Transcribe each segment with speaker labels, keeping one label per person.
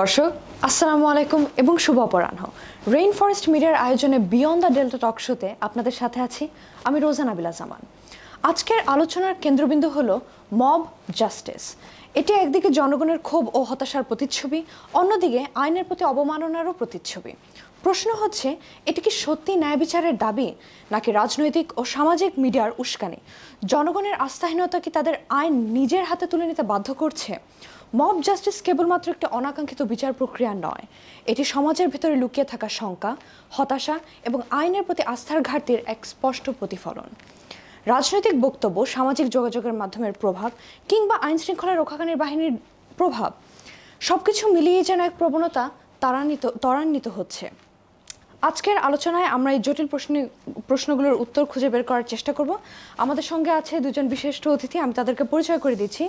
Speaker 1: দর্শক আসসালামু আলাইকুম এবং শুভ অপরাহ্ন। রেইন ফরেস্ট মিডিয়ার আয়োজনে বিয়ন্ড দ্য ডেল্টা টক শোতে আপনাদের সাথে আছি আমি রোজা নাবিলা জামান। আজকের আলোচনার কেন্দ্রবিন্দু হলো মব জাস্টিস। এটি একদিকে জনগণের ক্ষোভ ও হতাশার প্রতিচ্ছবি, অন্যদিকে আইনের প্রতি অবমাননারও প্রতিচ্ছবি। প্রশ্ন হচ্ছে, এটি কি সত্যি ন্যায় বিচারের দাবি, নাকি রাজনৈতিক ও সামাজিক মিডিয়ার উস্কানি? জনগণের আস্থাহীনতা কি তাদের আইন নিজের হাতে তুলে নিতে বাধ্য করছে? মব জাস্টিস কেবলমাত্র একটি অনাকাঙ্ক্ষিত বিচার প্রক্রিয়া নয়, এটি সমাজের ভিতরে লুকিয়ে থাকা শঙ্কা, হতাশা এবং আইনের প্রতি আস্থার ঘাটতির এক স্পষ্ট প্রতিফলন। রাজনৈতিক বক্তব্য, সামাজিক যোগাযোগের মাধ্যমের প্রভাব কিংবা আইন শৃঙ্খলা রক্ষাকারী বাহিনীর প্রভাব, সবকিছু মিলিয়ে যেন এক প্রবণতা ত্বরান্বিত হচ্ছে। আজকের আলোচনায় আমরা এই জটিল প্রশ্নগুলোর উত্তর খুঁজে বের করার চেষ্টা করব। আমাদের সঙ্গে আছে দুজন বিশিষ্ট অতিথি, আমি তাদেরকে পরিচয় করে দিচ্ছি।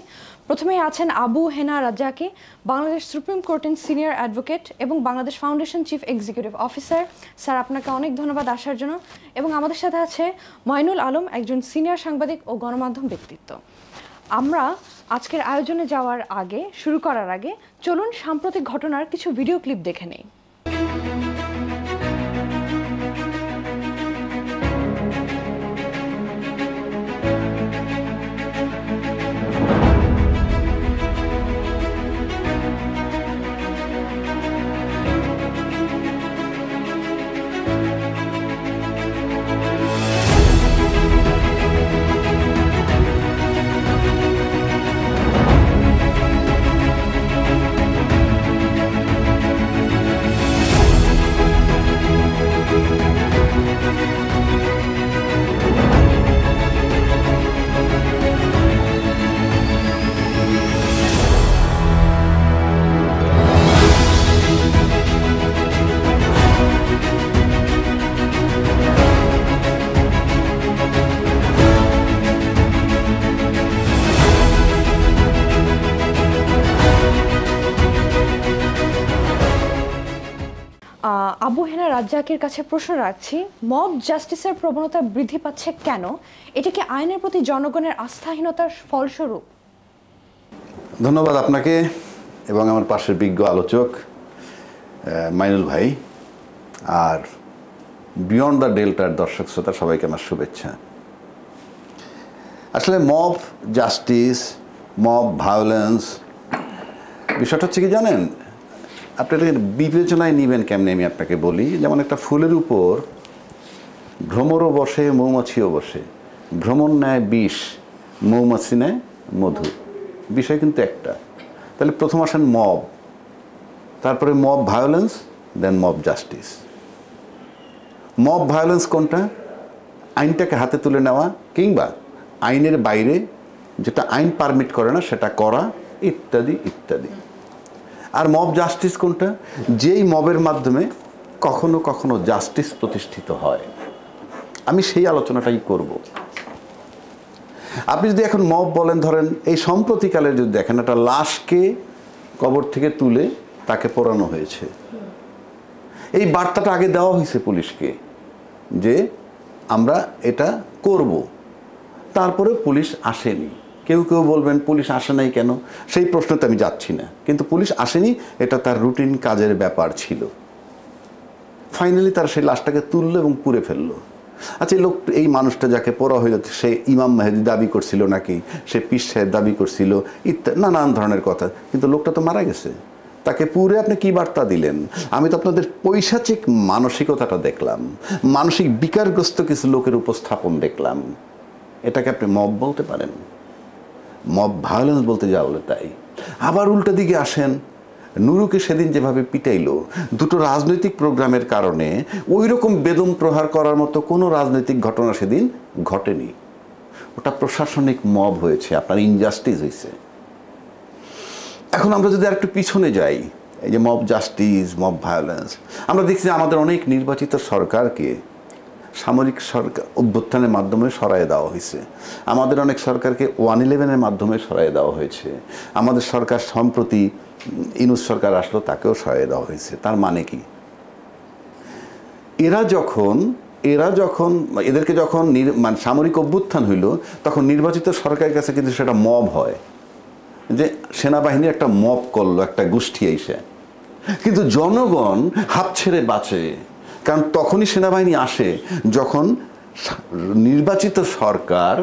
Speaker 1: প্রথমেই আছেন আবু হেনা রাজ্জাকি, বাংলাদেশ সুপ্রিম কোর্টের সিনিয়র অ্যাডভোকেট এবং Bangladesh foundation chief executive officer. Sir, আপনাকে অনেক ধন্যবাদ আসার জন্য। এবং আমাদের সাথে আছে মঈনুল আলম, একজন সিনিয়র সাংবাদিক ও গণমাধ্যম ব্যক্তিত্ব। আমরা আজকের আয়োজনে শুরু করার আগে চলুন সাম্প্রতিক ঘটনার কিছু ভিডিও ক্লিপ দেখে নেই। আবু হেনা রাজ্জাকির কাছে প্রশ্ন রাখছি, মব জাস্টিসের প্রবণতা বৃদ্ধি পাচ্ছে কেন? এটা কি আইনের প্রতি জনগণের আস্থাহীনতার ফলস্বরূপ?
Speaker 2: ধন্যবাদ আপনাকে এবং আমার পাশের বিজ্ঞ আলোচক মাইনুল ভাই, আর বিয়ন্ড দ্য ডেল্টার দর্শক শ্রোতা সবাইকে আমার শুভেচ্ছা। আসলে মব জাস্টিস, মব ভায়োলেন্স বিষয়টা হচ্ছে কি জানেন, আপনি বিবেচনায় নেবেন কেমনে আমি আপনাকে বলি। যেমন একটা ফুলের উপর ভ্রমরও বসে, মৌমাছিও বসে। ভ্রমর নেয় বিষ, মৌমাছি নেয় মধু, বিষয় কিন্তু একটা। তাহলে প্রথম আসেন মব, তারপরে মব ভায়োলেন্স, দেন মব জাস্টিস। মব ভায়োলেন্স কোনটা? আইনটাকে হাতে তুলে নেওয়া কিংবা আইনের বাইরে যেটা আইন পারমিট করে না সেটা করা, ইত্যাদি ইত্যাদি। আর মব জাস্টিস কোনটা? যেই মবের মাধ্যমে কখনো কখনো জাস্টিস প্রতিষ্ঠিত হয়। আমি সেই আলোচনাটাই করব। আপনি যদি এখন মব বলেন, ধরেন এই সম্প্রতিকালে যদি দেখেন, একটা লাশকে কবর থেকে তুলে তাকে পোড়ানো হয়েছে। এই বার্তাটা আগে দেওয়া হয়েছে পুলিশকে যে আমরা এটা করব, তারপরে পুলিশ আসেনি। কেউ কেউ বলবেন পুলিশ আসে নাই কেন, সেই প্রশ্নতে আমি যাচ্ছি না, কিন্তু পুলিশ আসেনি, এটা তার রুটিন কাজের ব্যাপার ছিল। ফাইনালি তারা সেই লাশটাকে তুললো এবং পুড়ে ফেললো। আচ্ছা, এই মানুষটা যাকে পোড়া হইল, সে ইমাম মেহেদি দাবি করছিল নাকি সে পীর সাহেব দাবি করছিল, ইত্যাদি নানান ধরনের কথা, কিন্তু লোকটা তো মারা গেছে। তাকে পুড়ে আপনি কি বার্তা দিলেন? আমি তো আপনাদের পৈশাচিক মানসিকতাটা দেখলাম, মানসিক বিকারগ্রস্ত কিছু লোকের উপস্থাপন দেখলাম। এটাকে আপনি মব বলতে পারেন? মব ভায়োলেন্স বলতে যা বলে তাই। আবার উল্টা দিকে আসেন, নুরুকে সেদিন যেভাবে পিটাইলো, দুটো রাজনৈতিক প্রোগ্রামের কারণে ওই রকম বেদম প্রহার করার মতো কোনো রাজনৈতিক ঘটনা সেদিন ঘটেনি। ওটা প্রশাসনিক মব হয়েছে, আপনার ইনজাস্টিস হয়েছে। এখন আমরা যদি আরেকটু পিছনে যাই, এই যে মব জাস্টিস, মব ভায়োলেন্স, আমরা দেখছি আমাদের অনেক নির্বাচিত সরকারকে সামরিক সরকার অভ্যুত্থানের মাধ্যমে সরাইয়ে দেওয়া হয়েছে। আমাদের অনেক সরকারকে 111-এর মাধ্যমে সরাইয়ে দেওয়া হয়েছে। আমাদের সরকার সম্প্রতি ইউনূস সরকার আসলো, তাকেও সরাইয়ে দেওয়া হয়েছে। তার মানে কি? এদেরকে যখন মানে সামরিক অভ্যুত্থান হইল, তখন নির্বাচিত সরকারের কাছে কিন্তু সেটা মব হয়, যে সেনাবাহিনী একটা মব করলো, একটা গোষ্ঠী এসে কিন্তু জনগণ হাত ছেড়ে বাঁচে, কারণ তখনই সেনাবাহিনী আসে যখন নির্বাচিত সরকার,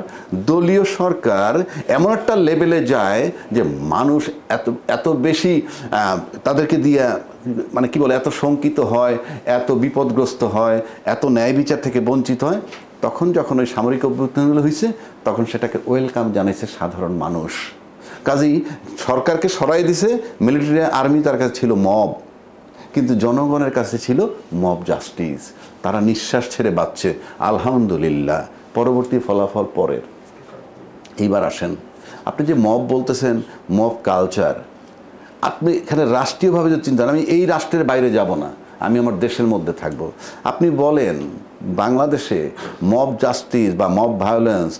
Speaker 2: দলীয় সরকার এমন একটা লেভেলে যায় যে মানুষ এত এত বেশি তাদেরকে দিয়ে মানে কি বলে এত শঙ্কিত হয়, এত বিপদগ্রস্ত হয়, এত ন্যায় বিচার থেকে বঞ্চিত হয়। তখন যখন ওই সামরিক অভ্যুত্থানগুলো হয়েছে তখন সেটাকে ওয়েলকাম জানাইছে সাধারণ মানুষ। কাজেই সরকারকে সরাই দিছে, মিলিটারি আর্মি তার কাছে ছিল মব, কিন্তু জনগণের কাছে ছিল মব জাস্টিস। তারা নিঃশ্বাস ছেড়ে বাঁচছে আলহামদুলিল্লাহ। পরবর্তী ফলাফল পরের। এইবার আসেন, আপনি যে মব বলতেছেন, মব কালচার, আপনি এখানে রাষ্ট্রীয়ভাবে যদি চিন্তা, আমি এই রাষ্ট্রের বাইরে যাব না, আমি আমার দেশের মধ্যে থাকব। আপনি বলেন বাংলাদেশে মব জাস্টিস বা মব ভায়োলেন্স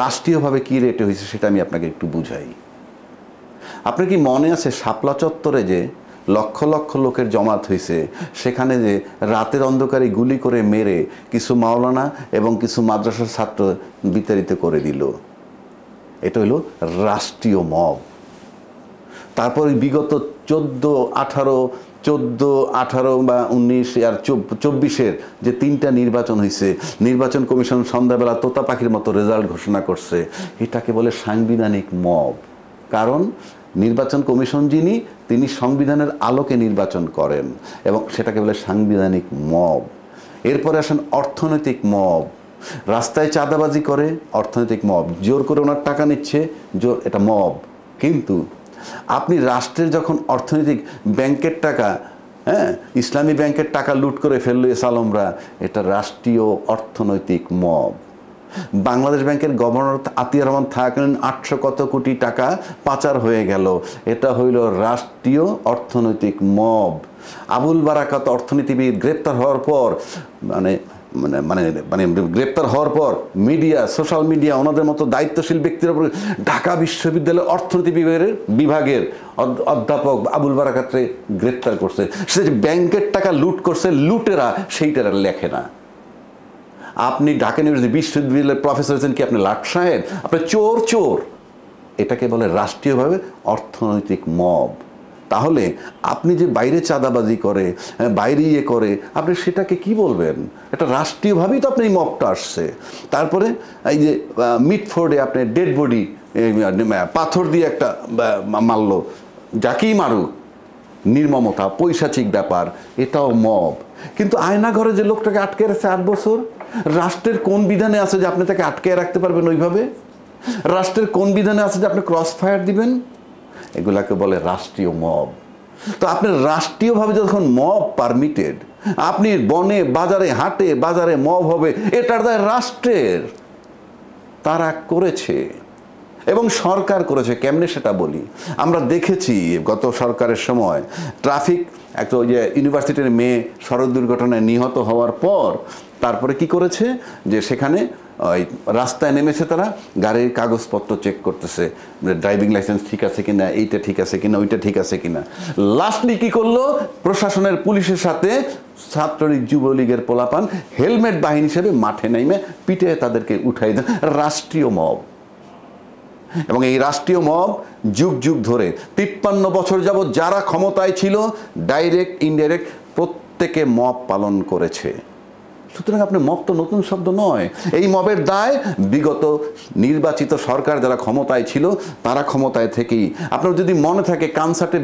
Speaker 2: রাষ্ট্রীয়ভাবে কী রেটে হয়েছে সেটা আমি আপনাকে একটু বুঝাই। আপনার কি মনে আছে শাপলা চত্বরে যে লক্ষ লক্ষ লোকের জমাত হয়েছে, সেখানে যে রাতের অন্ধকারে গুলি করে মেরে কিছু মাওলানা এবং কিছু মাদ্রাসার ছাত্র বিতাড়িত করে দিল? এটা হলো রাষ্ট্রীয় মব। তারপর বিগত 14, 18 বা 19 আর 24-এর যে 3টা নির্বাচন হয়েছে, নির্বাচন কমিশন সন্ধ্যাবেলা তোতা পাখির মতো রেজাল্ট ঘোষণা করছে, এটাকে বলে সাংবিধানিক মব। কারণ নির্বাচন কমিশন যিনি, তিনি সংবিধানের আলোকে নির্বাচন করেন এবং সেটাকে বলে সাংবিধানিক মব। এরপরে আসেন অর্থনৈতিক মব। রাস্তায় চাঁদাবাজি করে অর্থনৈতিক মব, জোর করে ওনার টাকা নিচ্ছে, জোর, এটা মব। কিন্তু আপনি রাষ্ট্রের যখন অর্থনৈতিক ব্যাংকের টাকা, হ্যাঁ, ইসলামী ব্যাংকের টাকা লুট করে ফেললো এসালমরা, এটা রাষ্ট্রীয় অর্থনৈতিক মব। বাংলাদেশ ব্যাংকের গভর্নর আতিয়ার রহমান থাকাকালীন 800 কত কোটি টাকা পাচার হয়ে গেল, এটা হইল রাষ্ট্রীয় অর্থনৈতিক মব। আবুল বারাকাত অর্থনীতিবিদ গ্রেপ্তার হওয়ার পর মানে মানে মানে মানে গ্রেপ্তার হওয়ার পর মিডিয়া, সোশ্যাল মিডিয়া ওনাদের মতো দায়িত্বশীল ব্যক্তির উপর ঢাকা বিশ্ববিদ্যালয়ের অর্থনীতি বিভাগের অধ্যাপক আবুল বারাকাতকে গ্রেপ্তার করছে। সে যে ব্যাংকের টাকা লুট করছে, লুটেরা সেইটারা লেখে না। আপনি ঢাকা ইউনিভার্সিটি বিশ্ববিদ্যালয়ের প্রফেসর হচ্ছেন কি আপনি লাট সাহেব? আপনি চোর চোর। এটাকে বলে রাষ্ট্রীয়ভাবে অর্থনৈতিক মব। তাহলে আপনি যে বাইরে চাঁদাবাজি করে, বাইরে ইয়ে করে, আপনি সেটাকে কি বলবেন? এটা রাষ্ট্রীয়ভাবেই তো আপনার এই মবটা আসছে। তারপরে এই যে মিটফোর্ডে আপনি ডেড বডি পাথর দিয়ে একটা মারলো, যাকেই মারুক, নির্মমতা, পৈশাচিক ব্যাপার, এটাও মব। কিন্তু আয়নাঘরে যে লোকটাকে আটকে রেখেছে 8 বছর, রাষ্ট্রের কোন বিধানে আছে যে আপনি তাকে আটকে রাখতে পারবেন ওইভাবে? রাষ্ট্রের কোন বিধানে আছে যে আপনি ক্রস ফায়ার দিবেন? এগুলাকে বলে রাষ্ট্রীয় মব। তো আপনি রাষ্ট্রীয়ভাবে যখন মব পারমিটেড, আপনি বনে বাজারে হাটে বাজারে মব হবে, এটার দায় রাষ্ট্রের। তারা করেছে এবং সরকার করেছে। কেমনে সেটা বলি। আমরা দেখেছি গত সরকারের সময় ট্রাফিক, একটা ওই যে ইউনিভার্সিটির মেয়ে সড়ক দুর্ঘটনায় নিহত হওয়ার পর তারপরে কি করেছে যে সেখানে ওই রাস্তায় নেমেছে, তারা গাড়ির কাগজপত্র চেক করতেছে, ড্রাইভিং লাইসেন্স ঠিক আছে কিনা, এইটা ঠিক আছে কিনা, ওইটা ঠিক আছে কিনা। লাস্টলি কি করলো, প্রশাসনের পুলিশের সাথে ছাত্রলীগ যুবলীগের পোলাপান হেলমেট বাহিনী হিসেবে মাঠে নেমে পিটে তাদেরকে উঠাই দেন। রাষ্ট্রীয় মব। এবং এই রাষ্ট্রীয় মব যুগ যুগ ধরে 53 বছর যাবৎ যারা ক্ষমতায় ছিল, ডাইরেক্ট ইনডাইরেক্ট প্রত্যেকে মব পালন করেছে। সুতরাং আপনি মব তো নতুন শব্দ নয়। এই মবের দায় বিগত নির্বাচিত সরকার যারা ক্ষমতায় ছিল তারা ক্ষমতায় থেকেই। আপনার যদি মনে থাকে কানসার্টে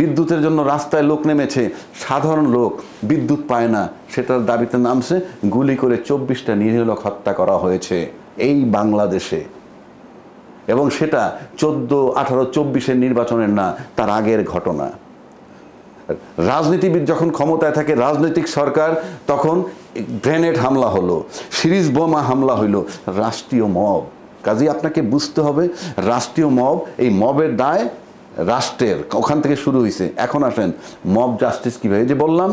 Speaker 2: বিদ্যুতের জন্য রাস্তায় লোক নেমেছে, সাধারণ লোক বিদ্যুৎ পায় না, সেটার দাবিতে নামছে, গুলি করে 24টা নিরীহ লোক হত্যা করা হয়েছে এই বাংলাদেশে। এবং সেটা 14, 18, 24-এর নির্বাচনের না, তার আগের ঘটনা। রাজনীতিবিদ যখন ক্ষমতায় থাকে, রাজনৈতিক সরকার, তখন গ্রেনেড হামলা হলো, সিরিজ বোমা হামলা হইল, রাষ্ট্রীয় মব। কাজেই আপনাকে বুঝতে হবে রাষ্ট্রীয় মব, এই মবের দায় রাষ্ট্রের, ওখান থেকে শুরু হয়েছে। এখন আসেন মব জাস্টিস কীভাবে। যে বললাম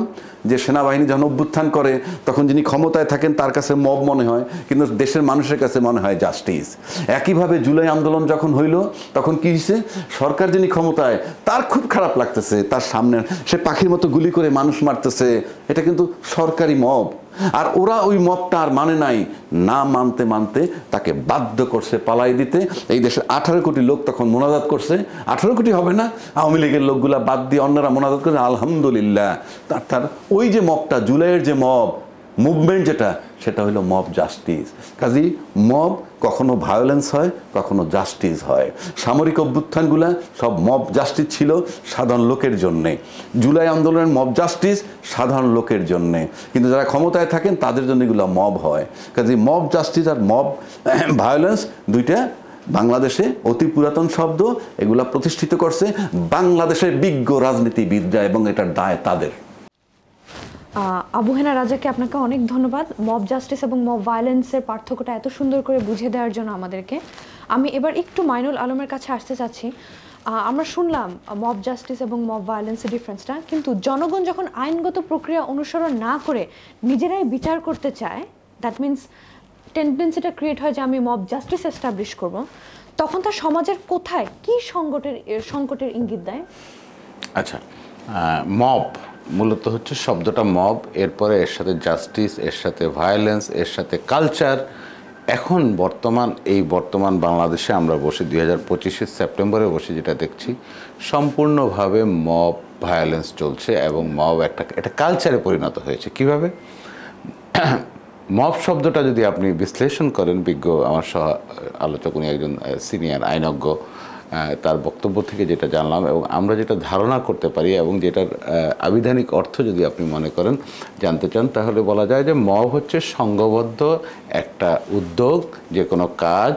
Speaker 2: যে সেনাবাহিনী যখন অভ্যুত্থান করে তখন যিনি ক্ষমতায় থাকেন তার কাছে মব মনে হয়, কিন্তু দেশের মানুষের কাছে মনে হয় জাস্টিস। একইভাবে জুলাই আন্দোলন যখন হইল তখন কি হয়েছে, সরকার যিনি ক্ষমতায় তার খুব খারাপ লাগতেছে, তার সামনে সে পাখির মতো গুলি করে মানুষ মারতেছে, এটা কিন্তু সরকারি মব। আর ওরা ওই মবটা আর মানে নাই, না মানতে মানতে তাকে বাধ্য করছে পালাই দিতে। এই দেশের 18 কোটি লোক তখন মোনাজাত করছে, 18 কোটি হবে না, আওয়ামী লীগের লোকগুলা বাদ দিয়ে অন্যরা মোনাজাত করছে আলহামদুলিল্লাহ। তার ওই যে মবটা, জুলাইয়ের যে মব মুভমেন্ট, সেটা হলো মব জাস্টিস। কাজেই মব কখনো ভায়োলেন্স হয়, কখনো জাস্টিস হয়। সামরিক অভ্যুত্থানগুলা সব মব জাস্টিস ছিল সাধারণ লোকের জন্যে। জুলাই আন্দোলনের মব জাস্টিস সাধারণ লোকের জন্যে, কিন্তু যারা ক্ষমতায় থাকেন তাদের জন্য এগুলো মব হয়। কাজেই মব জাস্টিস আর মব ভায়োলেন্স দুইটা বাংলাদেশে অতি পুরাতন শব্দ। এগুলা প্রতিষ্ঠিত করছে বাংলাদেশের বিজ্ঞ রাজনীতিবিদরা এবং এটার দায় তাদের।
Speaker 1: আবু হেনা রাজাকে আপনাকে অনেক ধন্যবাদ মব জাস্টিস এবং মব ভায়োলেন্সের পার্থক্যটা এত সুন্দর করে বুঝিয়ে দেওয়ার জন্য আমাদেরকে। আমি এবার একটু মাইনুল আলমের কাছে আসতে চাচ্ছি। আমরা শুনলাম মব জাস্টিস এবং মব ভায়োলেন্সের ডিফারেন্সটা, কিন্তু জনগণ যখন আইনগত প্রক্রিয়া অনুসরণ না করে নিজেরাই বিচার করতে চায়, দ্যাট মিনস টেন্ডেন্সিটা ক্রিয়েট হয় যে আমি মব জাস্টিস এস্টাবলিশ করব, তখন তার সমাজের কোথায় কি সংকটের ইঙ্গিত দেয়?
Speaker 3: আচ্ছা, মব মূলত হচ্ছে শব্দটা মব, এরপরে এর সাথে জাস্টিস, এর সাথে ভায়োলেন্স, এর সাথে কালচার। এখন বর্তমান বাংলাদেশে আমরা বসে 2025 সেপ্টেম্বরে বসে যেটা দেখছি, সম্পূর্ণভাবে মব ভায়োলেন্স চলছে এবং মব একটা কালচারে পরিণত হয়েছে। কিভাবে? মব শব্দটা যদি আপনি বিশ্লেষণ করেন, বিজ্ঞ আমার সহ আলোচক, উনি একজন সিনিয়র আইনজ্ঞ, তার বক্তব্য থেকে যেটা জানলাম এবং আমরা যেটা ধারণা করতে পারি এবং যেটার আবিধানিক অর্থ যদি আপনি মনে করেন জানতে চান, তাহলে বলা যায় যে মব হচ্ছে সংঘবদ্ধ একটা উদ্যোগ, যে কোনো কাজ,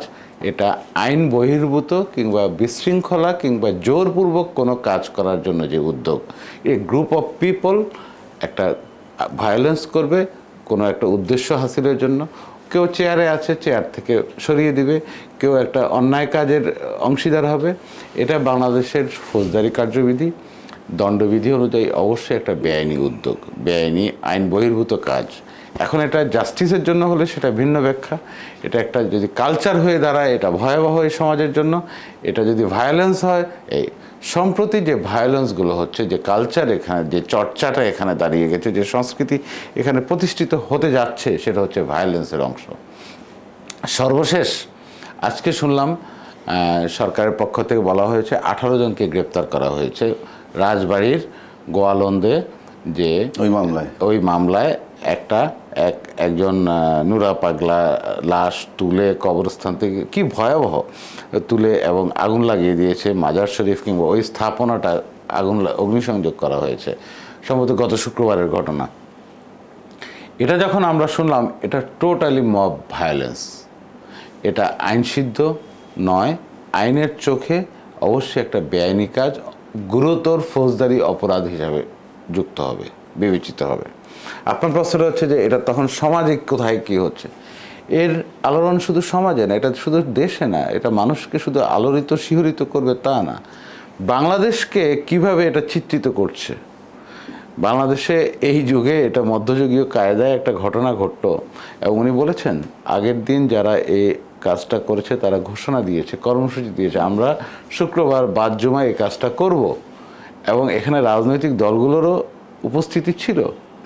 Speaker 3: এটা আইন বহির্ভূত কিংবা বিশৃঙ্খলা কিংবা জোরপূর্বক কোনো কাজ করার জন্য যে উদ্যোগ। এই গ্রুপ অফ পিপল একটা ভায়োলেন্স করবে কোনো একটা উদ্দেশ্য হাসিলের জন্য। কেউ চেয়ারে আছে, চেয়ার থেকে সরিয়ে দিবে, কেউ একটা অন্যায় কাজের অংশীদার হবে। এটা বাংলাদেশের ফৌজদারি কার্যবিধি, দণ্ডবিধি অনুযায়ী অবশ্যই একটা বেআইনি উদ্যোগ, বেআইনি আইন বহির্ভূত কাজ। এখন এটা জাস্টিসের জন্য হলে সেটা ভিন্ন ব্যাখ্যা। এটা একটা যদি কালচার হয়ে দাঁড়ায়, এটা ভয়াবহ এই সমাজের জন্য। এটা যদি ভায়োলেন্স হয়, এই সম্প্রতি যে ভায়োলেন্সগুলো হচ্ছে, যে কালচার এখানে, যে চর্চাটা এখানে দাঁড়িয়ে গেছে, যে সংস্কৃতি এখানে প্রতিষ্ঠিত হতে যাচ্ছে, সেটা হচ্ছে ভায়োলেন্সের অংশ। সর্বশেষ আজকে শুনলাম সরকারের পক্ষ থেকে বলা হয়েছে 18 জনকে গ্রেপ্তার করা হয়েছে রাজবাড়ির গোয়ালন্দে, যে ওই মামলায় একজন নুরা পাগলা লাশ তুলে কবরস্থান থেকে, কি ভয়াবহ, তুলে এবং আগুন লাগিয়ে দিয়েছে মাজার শরীফ, কিংবা ওই স্থাপনাটা অগ্নিসংযোগ করা হয়েছে, সম্ভবত গত শুক্রবারের ঘটনা। এটা যখন আমরা শুনলাম, এটা টোটালি মব ভায়োলেন্স, এটা আইনসিদ্ধ নয়, আইনের চোখে অবশ্যই একটা বেআইনি কাজ, গুরুতর ফৌজদারি অপরাধ হিসাবে যুক্ত হবে, বিবেচিত হবে। আপনার প্রশ্নটা হচ্ছে যে এটা তখন সমাজে কোথায় কি হচ্ছে? এর আলোড়ন শুধু সমাজে না, এটা শুধু দেশে না, এটা মানুষকে শুধু আলোড়িত শিহরিত করবে তা না, বাংলাদেশকে কিভাবে এটা চিত্রিত করছে। বাংলাদেশে এই যুগে, এটা মধ্যযুগীয় কায়দায় একটা ঘটনা ঘটল এবং উনি বলেছেন আগের দিন যারা এই কাজটা করেছে তারা ঘোষণা দিয়েছে, কর্মসূচি দিয়েছে, আমরা শুক্রবার বাদ জুমায় এই কাজটা করব। এবং এখানে রাজনৈতিক দলগুলোরও উপস্থিতি ছিল,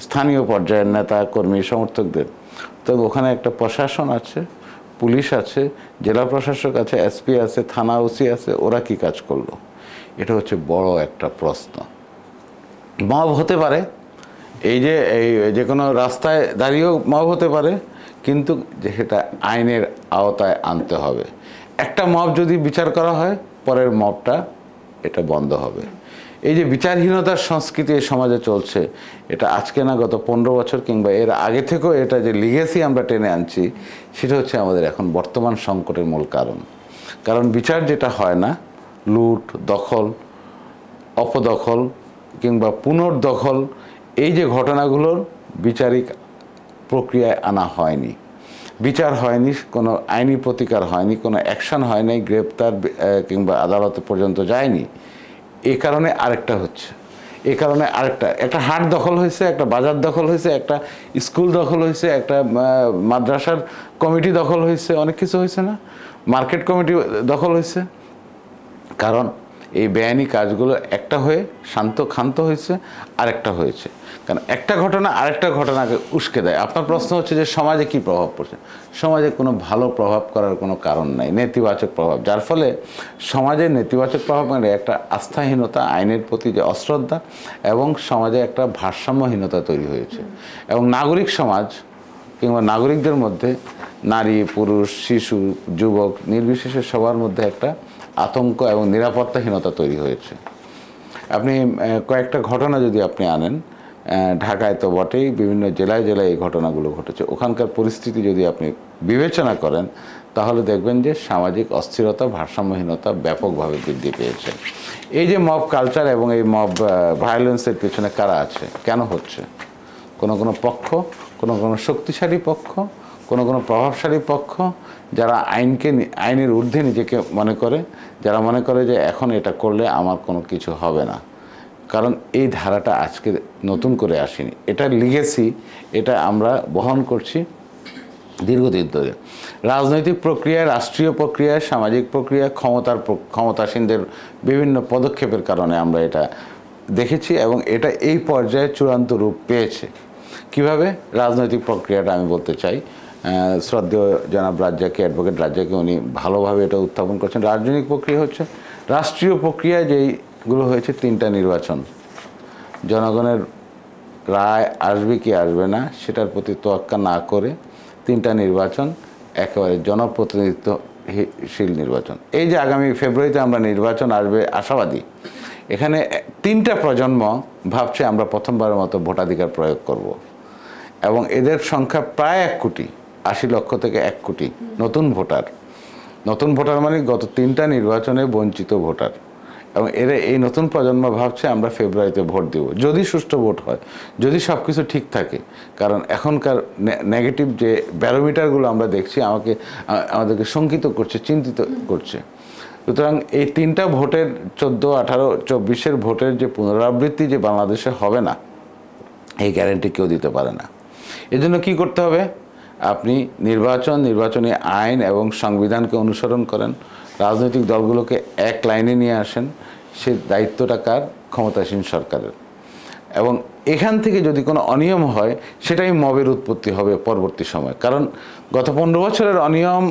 Speaker 3: স্থানীয় পর্যায়ের নেতা কর্মী সমর্থকদের। তবে ওখানে একটা প্রশাসন আছে, পুলিশ আছে, জেলা প্রশাসক আছে, এসপি আছে, থানা ওসি আছে, ওরা কি কাজ করলো? এটা হচ্ছে বড় একটা প্রশ্ন। মব হতে পারে, যে কোনো রাস্তায় দাঁড়িয়েও মব হতে পারে, কিন্তু সেটা আইনের আওতায় আনতে হবে। একটা মব যদি বিচার করা হয়, পরের মবটা এটা বন্ধ হবে। এই যে বিচারহীনতার সংস্কৃতি এই সমাজে চলছে, এটা আজকে না, গত 15 বছর কিংবা এর আগে থেকেও এটা যে লিগেসি আমরা টেনে আনছি, সেটা হচ্ছে আমাদের এখন বর্তমান সংকটের মূল কারণ। কারণ বিচার যেটা হয় না, লুট, দখল, অপদখল কিংবা পুনর্দখল, এই যে ঘটনাগুলোর বিচারিক প্রক্রিয়ায় আনা হয়নি, বিচার হয়নি, কোনো আইনি প্রতিকার হয়নি, কোনো অ্যাকশন হয়নি, গ্রেপ্তার কিংবা আদালতে পর্যন্ত যায়নি। এই কারণে আরেকটা হচ্ছে, একটা হাট দখল হয়েছে, একটা বাজার দখল হয়েছে, একটা স্কুল দখল হয়েছে, একটা মাদ্রাসার কমিটি দখল হয়েছে, অনেক কিছু হয়েছে না, মার্কেট কমিটি দখল হয়েছে। কারণ এই বেআইনি কাজগুলো একটা হয়ে ক্ষান্ত হয়েছে, আরেকটা হয়েছে। কারণ একটা ঘটনা আরেকটা ঘটনাকে উস্কে দেয়। আপনার প্রশ্ন হচ্ছে যে সমাজে কি প্রভাব পড়ছে? সমাজে কোনো ভালো প্রভাব করার কোনো কারণ নাই, নেতিবাচক প্রভাব। যার ফলে সমাজে নেতিবাচক প্রভাব মানে একটা আস্থাহীনতা, আইনের প্রতি যে অশ্রদ্ধা, এবং সমাজে একটা ভারসাম্যহীনতা তৈরি হয়েছে। এবং নাগরিক সমাজ কিংবা নাগরিকদের মধ্যে নারী, পুরুষ, শিশু, যুবক নির্বিশেষে সবার মধ্যে একটা আতঙ্ক এবং নিরাপত্তাহীনতা তৈরি হয়েছে। আপনি কয়েকটা ঘটনা যদি আপনি আনেন, ঢাকায় তো বটেই, বিভিন্ন জেলায় জেলায় এই ঘটনাগুলো ঘটেছে। ওখানকার পরিস্থিতি যদি আপনি বিবেচনা করেন তাহলে দেখবেন যে সামাজিক অস্থিরতা, ভারসাম্যহীনতা ব্যাপকভাবে বৃদ্ধি পেয়েছে। এই যে মব কালচার এবং এই মব ভায়োলেন্সের পেছনে কারা আছে, কেন হচ্ছে? কোনো পক্ষ, কোনো শক্তিশালী পক্ষ, কোনো প্রভাবশালী পক্ষ, যারা আইনের ঊর্ধ্বে নিজেকে মনে করে, যারা মনে করে যে এখন এটা করলে আমার কোনো কিছু হবে না। কারণ এই ধারাটা আজকে নতুন করে আসেনি, এটা লিগেসি, এটা আমরা বহন করছি দীর্ঘদিন ধরে। রাজনৈতিক প্রক্রিয়ায়, রাষ্ট্রীয় প্রক্রিয়ায়, সামাজিক প্রক্রিয়ায় ক্ষমতাসীনদের বিভিন্ন পদক্ষেপের কারণে আমরা এটা দেখেছি, এবং এটা এই পর্যায়ে চূড়ান্ত রূপ পেয়েছে। কিভাবে? রাজনৈতিক প্রক্রিয়াটা আমি বলতে চাই, শ্রদ্ধেয় জনাব রাজ্জাকী, অ্যাডভোকেট রাজ্জাকী, উনি ভালোভাবে এটা উত্থাপন করছেন। রাজনৈতিক প্রক্রিয়া হচ্ছে রাষ্ট্রীয় প্রক্রিয়ায় যেইগুলো হয়েছে 3টা নির্বাচন, জনগণের রায় আসবে কি আসবে না সেটার প্রতি তোয়াক্কা না করে 3টা নির্বাচন, একেবারে জনপ্রতিনিধিত্বশীল নির্বাচন। এই যে আগামী ফেব্রুয়ারিতে আমরা নির্বাচন আসবে আশাবাদী, এখানে 3টা প্রজন্ম ভাবছে আমরা প্রথমবারের মতো ভোটাধিকার প্রয়োগ করব, এবং এদের সংখ্যা প্রায় 1 কোটি, 80 লক্ষ থেকে 1 কোটি নতুন ভোটার মানে গত 3টা নির্বাচনে বঞ্চিত ভোটার। এবং এরা এই নতুন প্রজন্ম ভাবছে আমরা ফেব্রুয়ারিতে ভোট দেব, যদি সুষ্ঠু ভোট হয়, যদি সব কিছু ঠিক থাকে। কারণ এখনকার নেগেটিভ যে ব্যারোমিটারগুলো আমরা দেখছি আমাদেরকে শঙ্কিত করছে, চিন্তিত করছে। সুতরাং এই 3টা ভোটের 14, 18, 24-এর ভোটের যে পুনরাবৃত্তি যে বাংলাদেশে হবে না, এই গ্যারান্টি কেউ দিতে পারে না। এজন্য কি করতে হবে? আপনি নির্বাচনী আইন এবং সংবিধানকে অনুসরণ করেন, রাজনৈতিক দলগুলোকে এক লাইনে নিয়ে আসেন। সে দায়িত্বটা কার? ক্ষমতাসীন সরকারের। এবং এখান থেকে যদি কোনো অনিয়ম হয়, সেটাই মবের উৎপত্তি হবে পরবর্তী সময়। কারণ গত 15 বছরের অনিয়ম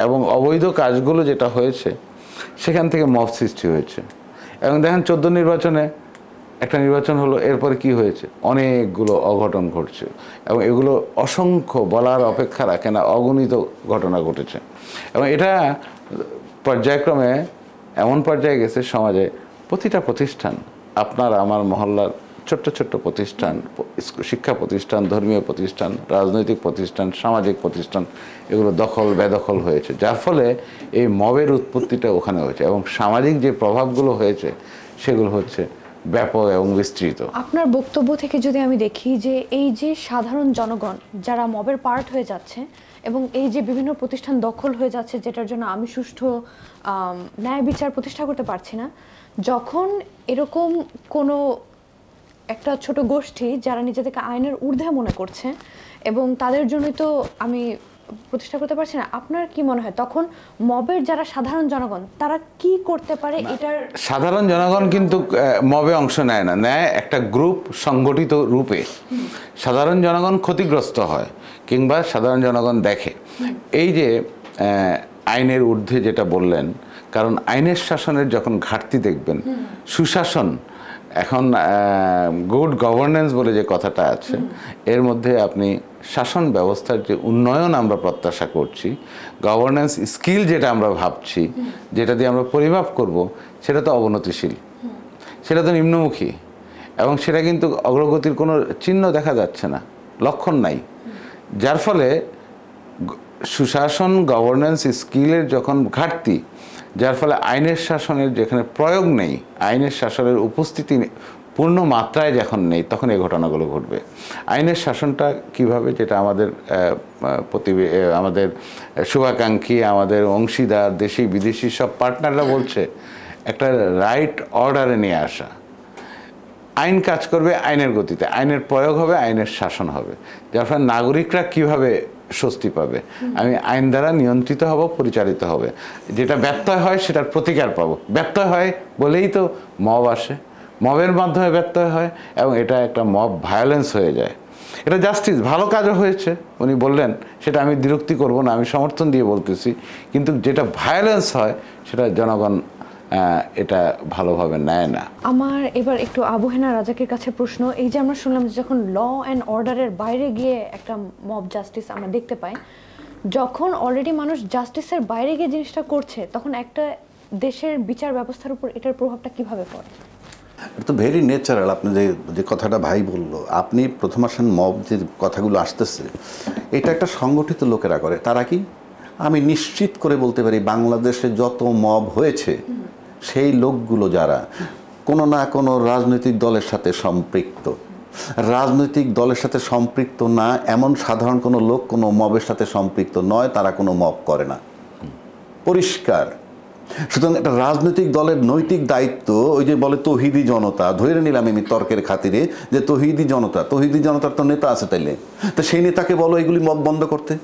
Speaker 3: এবং অবৈধ কাজগুলো যেটা হয়েছে, সেখান থেকে মব সৃষ্টি হয়েছে। এবং দেখেন 14 নির্বাচনে একটা নির্বাচন হলো, এরপরে কি হয়েছে? অনেকগুলো অঘটন ঘটছে, এবং এগুলো অসংখ্য, বলার অপেক্ষা রাখে না, অগণিত ঘটনা ঘটেছে। এবং এটা পর্যায়ক্রমে এমন পর্যায়ে গেছে সমাজে, প্রতিটা প্রতিষ্ঠান, আপনার আমার মহল্লার ছোট্ট ছোট্ট প্রতিষ্ঠান, শিক্ষা প্রতিষ্ঠান, ধর্মীয় প্রতিষ্ঠান, রাজনৈতিক প্রতিষ্ঠান, সামাজিক প্রতিষ্ঠান, এগুলো দখল বেদখল হয়েছে। যার ফলে এই মবের উৎপত্তিটা ওখানে হয়েছে, এবং সামাজিক যে প্রভাবগুলো হয়েছে সেগুলো হচ্ছে ব্যাপক এবং বিস্তৃত।
Speaker 1: আপনার বক্তব্য থেকে যদি আমি দেখি যে এই যে সাধারণ জনগণ যারা মবের পার্ট হয়ে যাচ্ছে, এবং এই যে বিভিন্ন প্রতিষ্ঠান দখল হয়ে যাচ্ছে, যেটার জন্য আমি সুষ্ঠু ন্যায় বিচার প্রতিষ্ঠা করতে পারছি না, যখন এরকম কোনো একটা ছোট গোষ্ঠী যারা নিজেদেরকে আইনের ঊর্ধ্বে মনে করছে এবং তাদের জন্যই তো আমি প্রতিষ্ঠা করতে পারছি না, আপনার কি মনে হয় তখন মবের যারা সাধারণ জনগণ তারা কি করতে পারে? এটার
Speaker 3: সাধারণ জনগণ কিন্তু মবে অংশ নেয় না, নেয় একটা গ্রুপ সংগঠিত রূপে। সাধারণ জনগণ ক্ষতিগ্রস্ত হয়, কিংবা সাধারণ জনগণ দেখে এই যে আইনের ঊর্ধ্বে যেটা বললেন, কারণ আইনের শাসনের যখন ঘাটতি দেখবেন, সুশাসন, এখন গুড গভর্নেন্স বলে যে কথাটা আছে, এর মধ্যে আপনি শাসন ব্যবস্থার যে উন্নয়ন আমরা প্রত্যাশা করছি, গভর্নেন্স স্কিল যেটা আমরা ভাবছি, যেটা দিয়ে আমরা পরিমাপ করব, সেটা তো অবনতিশীল, সেটা তো নিম্নমুখী, এবং সেটা কিন্তু অগ্রগতির কোনো চিহ্ন দেখা যাচ্ছে না, লক্ষণ নাই। যার ফলে সুশাসন, গভর্নেন্স স্কিলের যখন ঘাটতি, যার ফলে আইনের শাসনের যেখানে প্রয়োগ নেই, আইনের শাসনের উপস্থিতি পূর্ণ মাত্রায় যখন নেই, তখন এই ঘটনাগুলো ঘটবে। আইনের শাসনটা কিভাবে, যেটা আমাদের আমাদের শুভাকাঙ্ক্ষী, আমাদের অংশীদার, দেশি বিদেশি সব পার্টনাররা বলছে, একটা রাইট অর্ডারে নিয়ে আসা। আইন কাজ করবে আইনের গতিতে, আইনের প্রয়োগ হবে, আইনের শাসন হবে, যার ফলে নাগরিকরা কীভাবে স্বস্তি পাবে, আমি আইন দ্বারা নিয়ন্ত্রিত হব, পরিচালিত হবে। যেটা ব্যত্যয় হয় সেটার প্রতিকার পাবো। ব্যত্যয় হয় বলেই তো মব আসে, মবের মাধ্যমে ব্যত্যয় হয় এবং এটা একটা মব ভায়োলেন্স হয়ে যায়। এটা জাস্টিস, ভালো কাজও হয়েছে উনি বললেন, সেটা আমি দ্বিরুক্তি করব না, আমি সমর্থন দিয়ে বলতেছি। কিন্তু যেটা ভায়োলেন্স হয় সেটা জনগণ এটা ভালোভাবে নেয় না।
Speaker 1: আমার এবার একটু আবু হেনা রাজাকের কাছে প্রশ্ন। এই যে আমরা শুনলাম যে যখন ল অ্যান্ড অর্ডারের বাইরে গিয়ে একটা মব জাস্টিস আমরা দেখতে পাই, যখন অলরেডি মানুষ জাস্টিসের বাইরে গিয়ে জিনিসটা করছে, তখন একটা দেশের বিচার ব্যবস্থার উপর এটার প্রভাবটা কিভাবে পড়ে?
Speaker 2: এটা তো ভেরি ন্যাচারাল। আপনি যে কথাটা ভাই বললো, আপনি প্রথম আসেন মব যে কথাগুলো আসতেছে, এটা একটা সংগঠিত লোকেরা করে। তারা কি, আমি নিশ্চিত করে বলতে পারি বাংলাদেশে যত মব হয়েছে সেই লোকগুলো যারা কোনো না কোনো রাজনৈতিক দলের সাথে সম্পৃক্ত। রাজনৈতিক দলের সাথে সম্পৃক্ত না এমন সাধারণ কোনো লোক কোনো মবের সাথে সম্পৃক্ত নয়, তারা কোনো মব করে না, পরিষ্কার। সুতরাং একটা রাজনৈতিক দলের নৈতিক দায়িত্ব, ওই যে বলে তৌহিদি জনতা, ধরে নিলাম আমি তর্কের খাতিরে যে তৌহিদি জনতার তো নেতা আছে, তাইলে তো সেই নেতাকে বলো এগুলি মব বন্ধ করতে।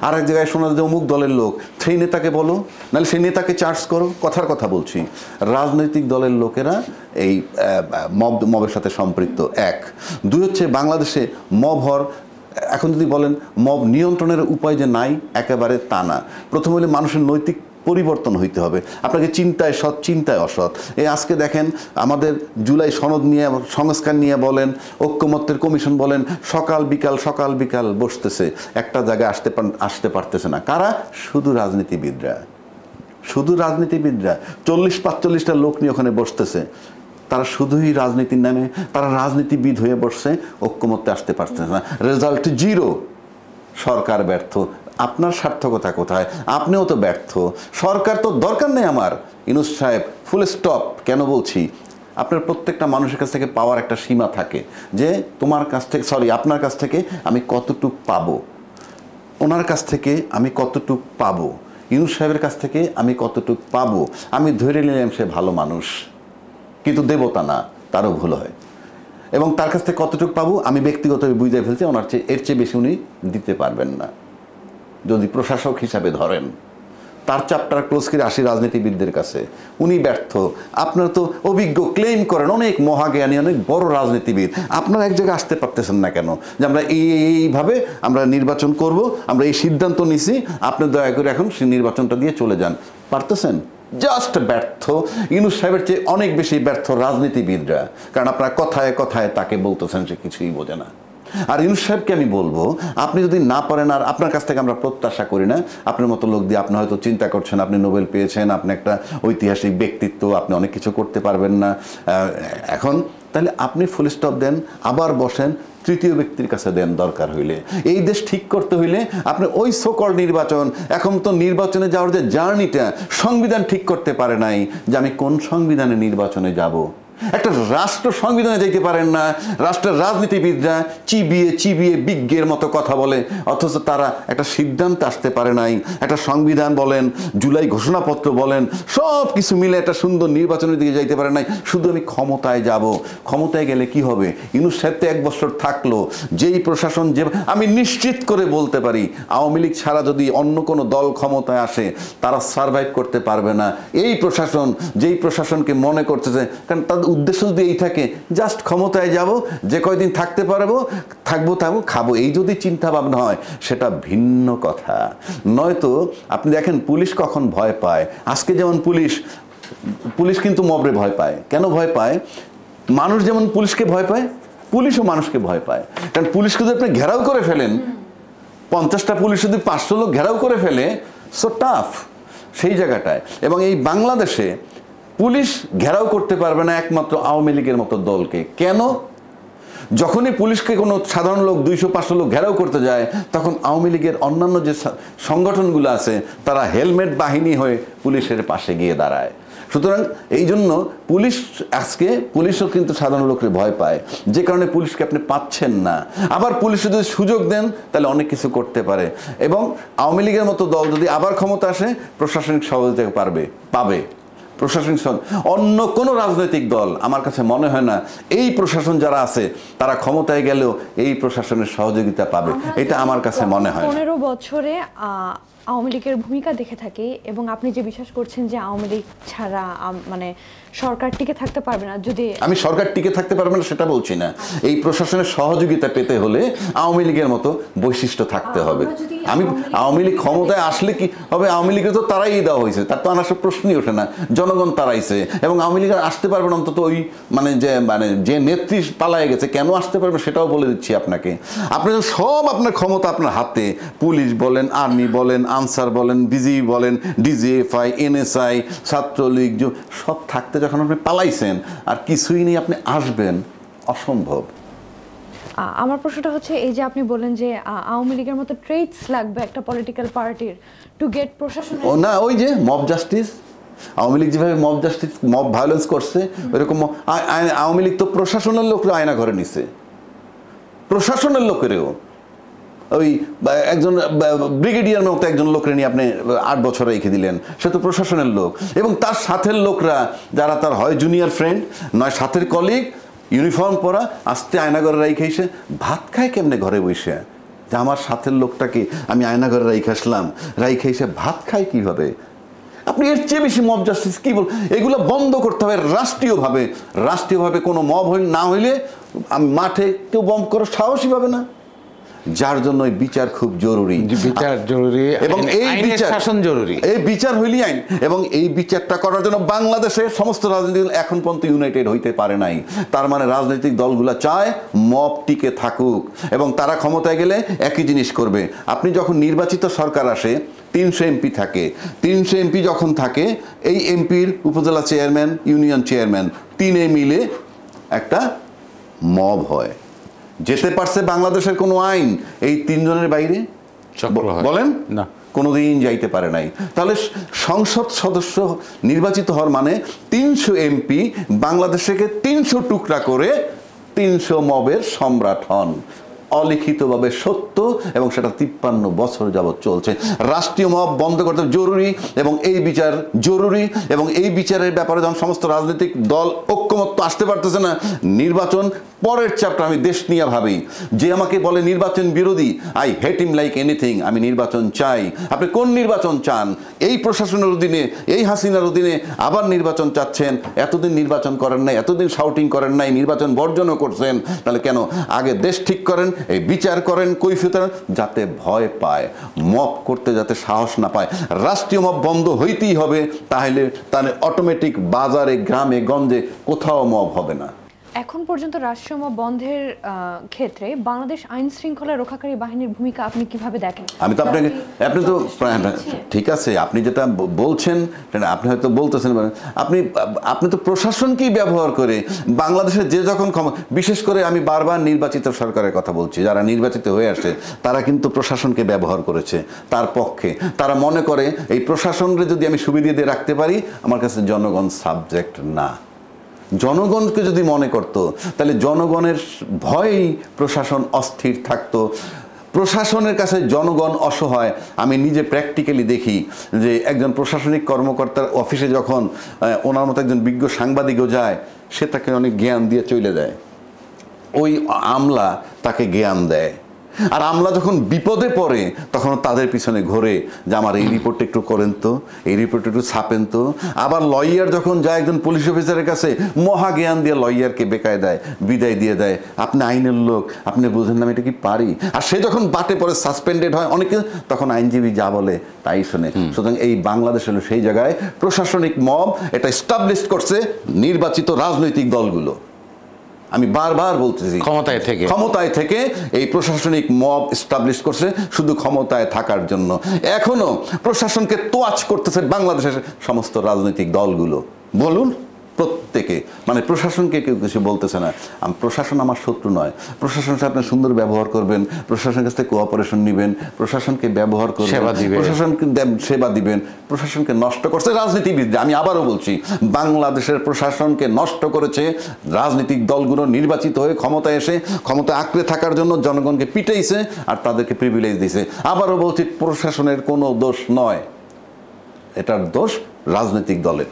Speaker 2: আর এক জায়গায় শোনা যে অমুক দলের লোক, সেই নেতাকে বলো, নাহলে সেই নেতাকে চার্জ করো। কথার কথা বলছি, রাজনৈতিক দলের লোকেরা এই মবের সাথে সম্পৃক্ত। এক, দুই হচ্ছে বাংলাদেশে মব হওয়ার, এখন যদি বলেন মব নিয়ন্ত্রণের উপায় যে নাই, একেবারে তা না। প্রথম হলে মানুষের নৈতিক পরিবর্তন হইতে হবে। আপনাকে চিন্তায় সৎ, চিন্তায় অসৎ। এই আজকে দেখেন আমাদের জুলাই সনদ নিয়ে, সংস্কার নিয়ে বলেন, ঐক্যমত্যের কমিশন বলেন, সকাল বিকাল বসতেছে, একটা জায়গায় আসতে পারতেছে না। কারা? শুধু রাজনীতিবিদরা। 40-45টা লোক নিয়ে ওখানে বসতেছে, তারা শুধুই রাজনীতির নামে, তারা রাজনীতিবিদ হয়ে বসছে, ঐক্যমত্যে আসতে পারতেছে না। Result zero. সরকার ব্যর্থ। আপনার সার্থকতা কোথায়? আপনিও তো ব্যর্থ। সরকার তো দরকার নেই আমার, ইউনূস সাহেব, ফুল স্টপ। কেন বলছি? আপনার প্রত্যেকটা মানুষের কাছ থেকে পাওয়ার একটা সীমা থাকে, যে তোমার কাছ থেকে, আপনার কাছ থেকে আমি কতটুক পাবো, ওনার কাছ থেকে আমি কতটুক পাবো, ইউনূস সাহেবের কাছ থেকে আমি কতটুক পাবো। আমি ধরে নিলাম সে ভালো মানুষ, কিন্তু দেবতা না, তারও ভুল হয়। এবং তার কাছ থেকে কতটুকু পাবো আমি ব্যক্তিগতভাবে বুঝে ফেলছি, এর চেয়ে বেশি উনি দিতে পারবেন না। যদি প্রশাসক হিসাবে ধরেন, তার চ্যাপ্টার ক্লোজ করে আসি রাজনীতিবিদদের কাছে, উনি ব্যর্থ। আপনারা তো অভিজ্ঞ ক্লেম করেন, অনেক মহাজ্ঞানী, অনেক বড় রাজনীতিবিদ, আপনারা এক জায়গায় আসতে পারতেছেন না কেন? যে আমরা এইভাবে আমরা নির্বাচন করব, আমরা এই সিদ্ধান্ত নিছি, আপনি দয়া করে এখন সেই নির্বাচনটা দিয়ে চলে যান। পারতেছেন? জাস্ট ব্যর্থ। ইউনূস সাহেবের চেয়ে অনেক বেশি ব্যর্থ রাজনীতিবিদরা, কারণ আপনারা কথায় কথায় তাকে বলতেছেন সে কিছুই বোঝে না। আর ইউনূস সাহেবকে আমি বলবো, আপনি যদি না পারেন, আর আপনার কাছ থেকে আমরা প্রত্যাশা করি না, আপনার মতো লোক দিয়ে আপনি হয়তো চিন্তা করছেন, আপনি নোবেল পেয়েছেন, আপনি একটা ঐতিহাসিক ব্যক্তিত্ব, আপনি অনেক কিছু করতে পারবেন না এখন, তাহলে আপনি ফুল স্টপ দেন, আবার বসেন, তৃতীয় ব্যক্তির কাছে দেন দরকার হইলে। এই দেশ ঠিক করতে হইলে আপনি ওই সকল নির্বাচন, এখন তো নির্বাচনে যাওয়ার যে জার্নিটা, সংবিধান ঠিক করতে পারে নাই যে আমি কোন সংবিধানে নির্বাচনে যাব। একটা রাষ্ট্র সংবিধানে যেতে পারেন না, রাষ্ট্রের রাজনীতিবিদরা চিবিয়ে বিজ্ঞের মতো কথা বলে, অথচ তারা একটা সিদ্ধান্ত আসতে পারে নাই। একটা সংবিধান বলেন, জুলাই ঘোষণাপত্র বলেন, সব কিছু মিলে একটা সুন্দর নির্বাচনের দিকে যাইতে পারে নাই। শুধু আমি ক্ষমতায় যাব। ক্ষমতায় গেলে কি হবে? ইউনূস সাহেব তো 1 বছর থাকলো, যেই প্রশাসন, যে আমি নিশ্চিত করে বলতে পারি আওয়ামী লীগ ছাড়া যদি অন্য কোনো দল ক্ষমতায় আসে, তারা সার্ভাইভ করতে পারবে না। এই প্রশাসন, যেই প্রশাসনকে মনে করতেছে, কারণ তাদের উদ্দেশ্য যদি এই থাকে, জাস্ট ক্ষমতায় যাব, যে কয়দিন থাকতে পারবো, থাকবো খাবো, এই যদি চিন্তা ভাবনা হয়, সেটা ভিন্ন কথা। নয়তো আপনি দেখেন পুলিশ কখন ভয় পায়। আজকে যেমন পুলিশ কিন্তু মবরে ভয় পায়। কেন ভয় পায়? মানুষ যেমন পুলিশকে ভয় পায়, পুলিশও মানুষকে ভয় পায়। কারণ পুলিশকে যদি আপনি ঘেরাও করে ফেলেন, 50টা পুলিশ যদি 500 লোক ঘেরাও করে ফেলে, সো টাফ সেই জায়গাটায়। এবং এই বাংলাদেশে পুলিশ ঘেরাও করতে পারবে না একমাত্র আওয়ামী লীগের মতো দলকে। কেন? যখনই পুলিশকে কোনো সাধারণ লোক 200-500 লোক ঘেরাও করতে যায়, তখন আওয়ামী লীগের অন্যান্য যে সংগঠনগুলো আছে, তারা হেলমেট বাহিনী হয়ে পুলিশের পাশে গিয়ে দাঁড়ায়। সুতরাং এই জন্য পুলিশও কিন্তু সাধারণ লোকের ভয় পায়, যে কারণে পুলিশকে আপনি পাচ্ছেন না। আবার পুলিশে যদি সুযোগ দেন, তাহলে অনেক কিছু করতে পারে। এবং আওয়ামী লীগের মতো দল যদি আবার ক্ষমতা আসে, প্রশাসনিক সহযোগিতা পাবে। প্রশাসনিক অন্য কোনো রাজনৈতিক দল আমার কাছে মনে হয় না এই প্রশাসন যারা আছে তারা ক্ষমতায় গেলেও এই প্রশাসনের সহযোগিতা পাবে, এটা আমার কাছে মনে হয়।
Speaker 1: 15 বছরে আওয়ামী লীগের ভূমিকা দেখে থাকি, এবং আপনি যে বিশ্বাস করছেন যে আওয়ামী লীগ ছাড়া মানে সরকার টিকে থাকতে পারবে না, যদি
Speaker 2: আমি সরকার টিকে থাকতে পারবে না সেটা বলছি না, এই প্রশাসনের সহযোগিতা পেতে হলে আওয়ামী লীগের মতো বৈশিষ্ট্য থাকতে হবে। আমি আওয়ামী লীগ ক্ষমতায় আসলে কি হবে, আওয়ামী লীগকে তো তারাই দেওয়া হয়েছে, তার তো আনার প্রশ্নই ওঠে না, জনগণ তারাইছে, এবং আওয়ামী লীগ আসতে পারবে না অন্তত ওই যে নেত্রী পালায় গেছে কেন আসতে পারবে সেটাও বলে দিচ্ছি আপনাকে। আপনি সব আপনার ক্ষমতা আপনার হাতে, পুলিশ বলেন, আর্মি বলেন, আনসার বলেন, বিজিবি বলেন, ডিজিএফআই, এনএসআই, ছাত্রলীগ, সব থাকতে যখন আপনি পালাইছেন আর কিছুই নেই আপনি আসবেন, অসম্ভব।
Speaker 1: আমার প্রশ্নটা হচ্ছে এই যে আপনি বলেন যে আওয়ামী লীগের মতো ট্রেটস লাগবে একটা পলিটিক্যাল পার্টির টু গেট প্রশাসন।
Speaker 2: ও না, ওই যে মব জাস্টিস, আওয়ামী লীগ যেভাবে মব জাস্টিস, মব ভায়োলেন্স করছে ওইরকম আওয়ামী লীগ তো প্রশাসনের লোকরা আয়না ঘরে নিছে, প্রশাসনের লোকেরও ওই একজন ব্রিগেডিয়ার মতো একজন লোকরে নিয়ে আপনি 8 বছর রেখে দিলেন, সে তো প্রশাসনের লোক, এবং তার সাথের লোকরা যারা তার হয় জুনিয়র ফ্রেন্ড নয় সাথের কলিগ, ইউনিফর্ম পরা, আস্তে আয়নাঘরে রাইখে এসে ভাত খায় কেমনে ঘরে বসে, যে আমার সাথের লোকটাকে আমি আয়নাঘরে রাইখে আসলাম, রাইখে এসে ভাত খায় কিভাবে? আপনি এর চেয়ে বেশি মব জাস্টিস কি বল? এগুলো বন্ধ করতে হবে রাষ্ট্রীয়ভাবে। রাষ্ট্রীয়ভাবে কোনো মব না হইলে মাঠে কেউ বম করার সাহসই পাবে না, যার জন্য বিচার খুব জরুরি,
Speaker 3: বিচার জরুরি,
Speaker 2: এবং এই বিচার
Speaker 3: শাসন জরুরি,
Speaker 2: এই বিচার হইলি আইন, এবং এই বিচারটা করার জন্য বাংলাদেশে সমস্ত রাজনৈতিক দল এখন পর্যন্ত ইউনাইটেড হইতে পারে নাই। তার মানে রাজনৈতিক দলগুলো চায় মব টিকে থাকুক, এবং তারা ক্ষমতায় গেলে একই জিনিস করবে। আপনি যখন নির্বাচিত সরকার আসে 300 এমপি থাকে, 300 এমপি যখন থাকে এই এমপির উপজেলা চেয়ারম্যান, ইউনিয়ন চেয়ারম্যান, 3 মিলে একটা মব হয়। যেতে পারছে বাংলাদেশের কোনো আইন এই 3 জনের বাইরে? বলেন
Speaker 3: না,
Speaker 2: কোনোদিন যাইতে পারে নাই। তাহলে সংসদ সদস্য নির্বাচিত হওয়ার মানে 300 এমপি বাংলাদেশকে 300 টুকরা করে 300 মবের সম্রাট হন। অলিখিতভাবে সত্য, এবং সেটা 53 বছর যাবৎ চলছে। রাষ্ট্রীয় মব বন্ধ করতে জরুরি, এবং এই বিচার জরুরি, এবং এই বিচারের ব্যাপারে যখন সমস্ত রাজনৈতিক দল ঐক্যমত্য আসতে পারতেছে না, নির্বাচন পরের চ্যাপ্টার। আমি দেশ নিয়ে ভাবি, যে আমাকে বলে নির্বাচন বিরোধী, I hate him like anything, আমি নির্বাচন চাই। আপনি কোন নির্বাচন চান? এই প্রশাসনের অধীনে, এই হাসিনার অধীনে আবার নির্বাচন চাচ্ছেন? এতদিন নির্বাচন করেন নাই, এতদিন শাউটিং করেন নাই, নির্বাচন বর্জনও করছেন, তাহলে কেন? আগে দেশ ঠিক করেন, এই বিচার করেন, কৈফিয়ত যাতে ভয় পায়, মব করতে যাতে সাহস না পায়। রাষ্ট্রীয় মব বন্ধ হইতেই হবে, তাহলে অটোমেটিক বাজারে, গ্রামে, গঞ্জে কোথাও মব হবে না।
Speaker 1: এখন পর্যন্ত রাষ্ট্রীয় মব বন্ধের ক্ষেত্রে বাংলাদেশ আইন শৃঙ্খলা রক্ষাকারী বাহিনীর ভূমিকা আপনি কিভাবে দেখেন?
Speaker 2: আমি তো আপনি তো ঠিক আছে, আপনি যেটা বলছেন আপনি হয়তো বলতেছেন, আপনি তো প্রশাসনকেই ব্যবহার করে বাংলাদেশের যে যখন বিশেষ করে আমি বারবার নির্বাচিত সরকারের কথা বলছি, যারা নির্বাচিত হয়ে আসে তারা কিন্তু প্রশাসনকে ব্যবহার করেছে তার পক্ষে। তারা মনে করে এই প্রশাসনকে যদি আমি সুবিধা দিয়ে রাখতে পারি, আমার কাছে জনগণ সাবজেক্ট না। জনগণকে যদি মনে করত, তাহলে জনগণের ভয়েই প্রশাসন অস্থির থাকতো। প্রশাসনের কাছে জনগণ অসহায়। আমি নিজে প্র্যাকটিক্যালি দেখি যে একজন প্রশাসনিক কর্মকর্তার অফিসে যখন ওনার মতো একজন বিজ্ঞ সাংবাদিকও যায়, সে তাকে অনেক জ্ঞান দিয়ে চলে যায়, ওই আমলা তাকে জ্ঞান দেয়। আর আমলা যখন বিপদে পড়ে তখন তাদের পিছনে ঘোরে যে আমার এই রিপোর্ট একটু করেন তো, এই রিপোর্ট একটু ছাপেন তো। আবার লয়ার যখন যায় একজন পুলিশ অফিসারের কাছে, মহা জ্ঞান দিয়ে লয়ারকে বেকায় দেয়, বিদায় দিয়ে দেয়। আপনি আইনের লোক, আপনি বুঝেন না আমি এটা কি পারি। আর সে যখন বাটে পরে সাসপেন্ডেড হয় অনেকে, তখন আইনজীবী যা বলে তাই শোনে। সুতরাং এই বাংলাদেশ হলো সেই জায়গায় প্রশাসনিক মব এটা এস্টাবলিশ করছে নির্বাচিত রাজনৈতিক দলগুলো। আমি বারবার বলতেছি, ক্ষমতায় থেকে এই প্রশাসনিক মব এস্টাবলিশ করছে শুধু ক্ষমতায় থাকার জন্য। এখনো প্রশাসনকে তোয়াজ করতেছে বাংলাদেশের সমস্ত রাজনৈতিক দলগুলো। বলুন, প্রত্যেকে, মানে প্রশাসনকে কেউ কিছু বলতেছে না। প্রশাসন আমার শত্রু নয়। প্রশাসনের সাথে আপনি সুন্দর ব্যবহার করবেন, প্রশাসনের কাছ থেকে কোঅপারেশন নেবেন, প্রশাসনকে ব্যবহার করবেন, প্রশাসনকে সেবা দিবেন। প্রশাসনকে নষ্ট করছে রাজনীতিবিদ। আমি আবারও বলছি, বাংলাদেশের প্রশাসনকে নষ্ট করেছে রাজনৈতিক দলগুলো নির্বাচিত হয়ে ক্ষমতায় এসে ক্ষমতা আঁকড়ে থাকার জন্য জনগণকে পিটাইছে আর তাদেরকে প্রিভিলেজ দিয়েছে। আবারও বলছি, প্রশাসনের কোনো দোষ নয়, এটার দোষ রাজনৈতিক দলের।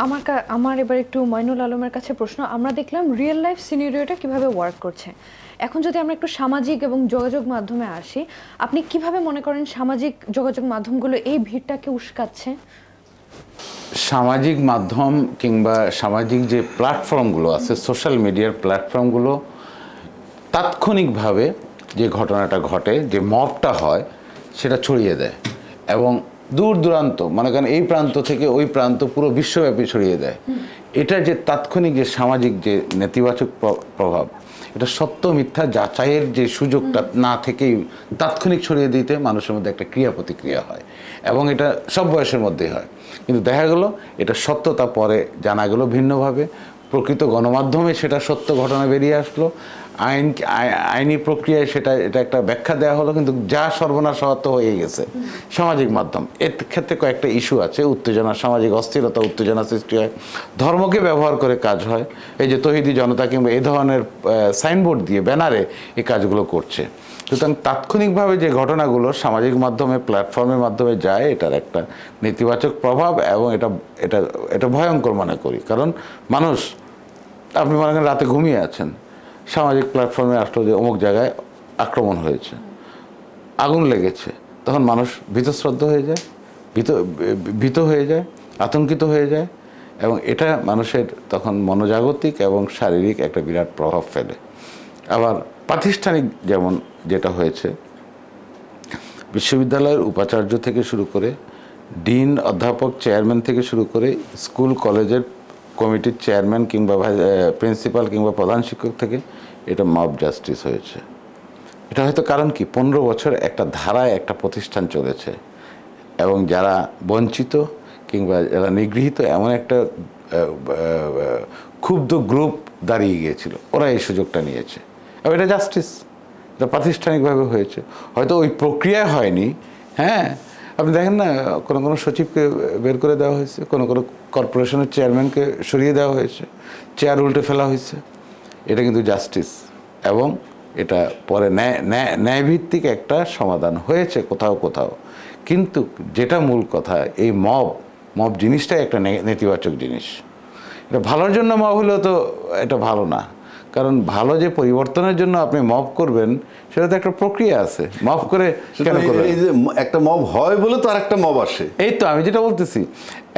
Speaker 1: আমার এবার একটু মইনুল আলমের কাছে প্রশ্ন। আমরা দেখলাম রিয়েল লাইফ সিনারিওটা কিভাবে ওয়ার্ক করছে। এখন যদি আমরা একটু সামাজিক এবং যোগাযোগ মাধ্যমে আসি, আপনি কিভাবে মনে করেন সামাজিক যোগাযোগ মাধ্যমগুলো এই ভিড়টাকে উস্কাচ্ছে?
Speaker 3: সামাজিক মাধ্যম কিংবা সামাজিক যে প্ল্যাটফর্মগুলো আছে, সোশ্যাল মিডিয়ার প্ল্যাটফর্মগুলো তাৎক্ষণিকভাবে যে ঘটনাটা ঘটে, যে মবটা হয়, সেটা ছড়িয়ে দেয় এবং দূর দূরান্ত, মনে করেন এই প্রান্ত থেকে ওই প্রান্ত পুরো বিশ্বব্যাপী ছড়িয়ে দেয়। এটা যে তাৎক্ষণিক যে সামাজিক যে নেতিবাচক প্রভাব, এটা সত্য মিথ্যা যাচাইয়ের যে সুযোগটা না থেকেই তাৎক্ষণিক ছড়িয়ে দিতে মানুষের মধ্যে একটা ক্রিয়া প্রতিক্রিয়া হয় এবং এটা সব বয়সের মধ্যেই হয়। কিন্তু দেখা গেল এটা সত্যতা পরে জানা গেল ভিন্নভাবে, প্রকৃত গণমাধ্যমে সেটা সত্য ঘটনা বেরিয়ে আসলো, আইনি প্রক্রিয়ায় এটা একটা ব্যাখ্যা দেওয়া হলো, কিন্তু যা সর্বনাশ হওয়া তো হয়ে গেছে। সামাজিক মাধ্যম এর ক্ষেত্রে কয়েকটা ইস্যু আছে, উত্তেজনা, সামাজিক অস্থিরতা, উত্তেজনা সৃষ্টি হয়, ধর্মকে ব্যবহার করে কাজ হয়। এই যে তৌহিদি জনতা কিংবা এই ধরনের সাইনবোর্ড দিয়ে ব্যানারে এই কাজগুলো করছে। সুতরাং তাৎক্ষণিকভাবে যে ঘটনাগুলো সামাজিক মাধ্যমে প্ল্যাটফর্মের মাধ্যমে যায়, এটার একটা নেতিবাচক প্রভাব এবং এটা ভয়ঙ্কর মনে করি। কারণ মানুষ, আপনি মনে করেন রাতে ঘুমিয়ে আছেন, সামাজিক প্ল্যাটফর্মে আসলো যে অমুক জায়গায় আক্রমণ হয়েছে, আগুন লেগেছে, তখন মানুষ ভীতশ্রদ্ধ হয়ে যায়, ভীত হয়ে যায়, আতঙ্কিত হয়ে যায় এবং এটা মানুষের তখন মনোজাগতিক এবং শারীরিক একটা বিরাট প্রভাব ফেলে। আবার প্রাতিষ্ঠানিক যেমন যেটা হয়েছে, বিশ্ববিদ্যালয়ের উপাচার্য থেকে শুরু করে ডিন, অধ্যাপক, চেয়ারম্যান থেকে শুরু করে স্কুল কলেজের কমিটির চেয়ারম্যান কিংবা প্রিন্সিপাল কিংবা প্রধান শিক্ষক থেকে এটা মব জাস্টিস হয়েছে। এটা হয়তো কারণ কি, 15 বছর একটা ধারায় একটা প্রতিষ্ঠান চলেছে এবং যারা বঞ্চিত কিংবা যারা নিগৃহীত এমন একটা ক্ষুব্ধ গ্রুপ দাঁড়িয়ে গিয়েছিল, ওরা এই সুযোগটা নিয়েছে এবং এটা জাস্টিস, এটা প্রাতিষ্ঠানিকভাবে হয়েছে। হয়তো ওই প্রক্রিয়ায় হয়নি, হ্যাঁ, আপনি দেখেন না, কোনো কোনো সচিবকে বের করে দেওয়া হয়েছে, কোনো কোনো কর্পোরেশনের চেয়ারম্যানকে সরিয়ে দেওয়া হয়েছে, চেয়ার উল্টে ফেলা হয়েছে। এটা কিন্তু জাস্টিস এবং এটা পরে ন্যায়ভিত্তিক একটা সমাধান হয়েছে কোথাও কোথাও। কিন্তু যেটা মূল কথা, এই মব জিনিসটাই একটা নেতিবাচক জিনিস। এটা ভালোর জন্য মব হলেও তো এটা ভালো না, কারণ ভালো যে পরিবর্তনের জন্য আপনি মব করবেন সেটা তো একটা প্রক্রিয়া আছে। মব করে কেন করবেন?
Speaker 2: এই যে একটা মব হয় বলে তো আর একটা মব আসে।
Speaker 3: এই তো আমি যেটা বলতেছি,